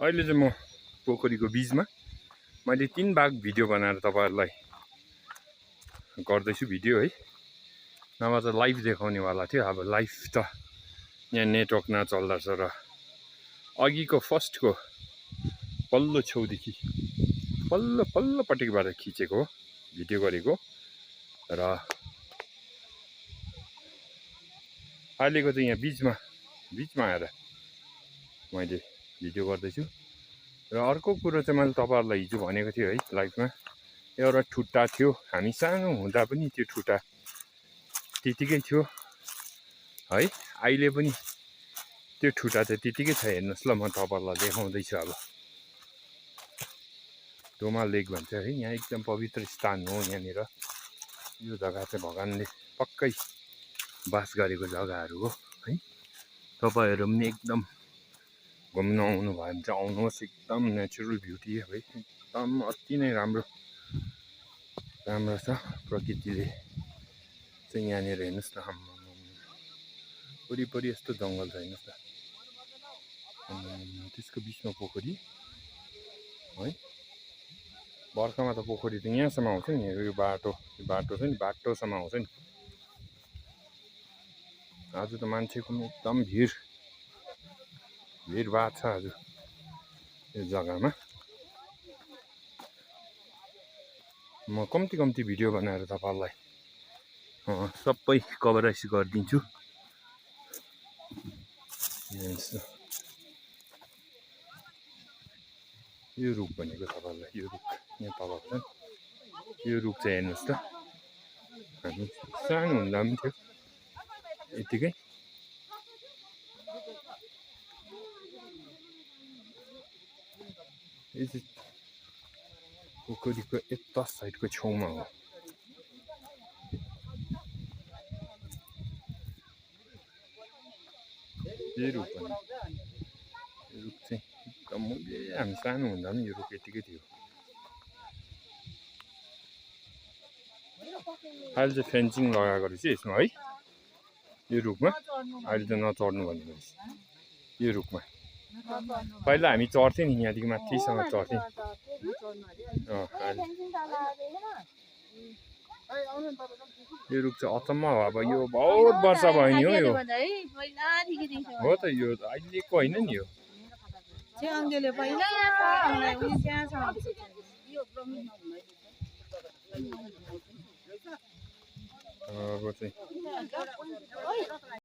अहिले चाहिँ म पोखरीको बीचमा मैले 3 भाग भिडियो बनाएर तपाईहरुलाई गर्दैछु भिडियो है। नभए त लाइभ देखाउनेवाला थियो, अब लाइभ त यहाँ नेटवर्क नचल्दा छ र अघिको फर्स्टको पल्लो छेउदेखि पल्लोपट्टिबाट खिचेको भिडियो गरेको र अहिलेको चाहिँ यहाँ बीचमा आएर मैले भिडियो गर्दैछु। र अर्को कुरो चाहिँ मैले तपाईहरुलाई हिजो भनेको थिएँ है लाइभमा, एउटा ठुट्टा थियो, हामी सानो हुँदा पनि त्यो ठुट्टा त्यतिकै थियो है। अहिले पनि त्यो ठुट्टा चाहिँ त्यतिकै छ, हेर्नुस् ल म तपाईहरुलाई देखाउँदै छु। अब डोमा लेक भन्छ है, यहाँ एकदम पवित्र स्थान हो। यहाँनिर यो जग्गा चाहिँ भगवानले पक्कै बास गरेको जग्गाहरू हो है। तपाईहरु पनि एकदम घुम्न आउनु भयो भने चाहिँ आउनुहोस्, एकदम नेचुरल ब्युटी है, एकदम अति नै राम्रो छ प्रकृतिले चाहिँ यहाँनिर। हेर्नुस् न वरिपरि यस्तो जङ्गल छ, हेर्नुस् न त्यसको बिचमा पोखरी है। बर्खामा त पोखरी त यहाँसम्म आउँछ नि, यो बाटो छ नि, बाटोसम्म आउँछ नि। आज त मान्छेको पनि एकदम भिडभाड छ आज यो जग्गामा। म कम्ती भिडियो बनाएर तपाईहरुलाई सबै कभरेज गरिदिन्छु। यो रुख भनेको तपाईहरुलाई, यो रुख यहाँ तल छ, यो रुख चाहिँ हेर्नुस् त, हामी सानो हुँदा पनि थियो यतिकै। यो चाहिँ पोखरीको यता साइडको छेउमा हो। यो रुख चाहिँ एकदम हामी सानो हुँदा पनि यो रुख यतिकै थियो। अहिले चाहिँ फेन्सिङ लगाएको रहेछ यसमा है, यो रुखमा अहिले चाहिँ नचढ्नु भनेको रहेछ यो रुखमा। पहिला हामी चढ्थ्यौँ नि, यहाँदेखि माथिसम्म चढ्थ्यौँ। यो रुख चाहिँ अचम्म हो, अब यो बहुत वर्ष भयो नि हो, यो हो त, यो अहिलेको होइन नि यो। अब चाहिँ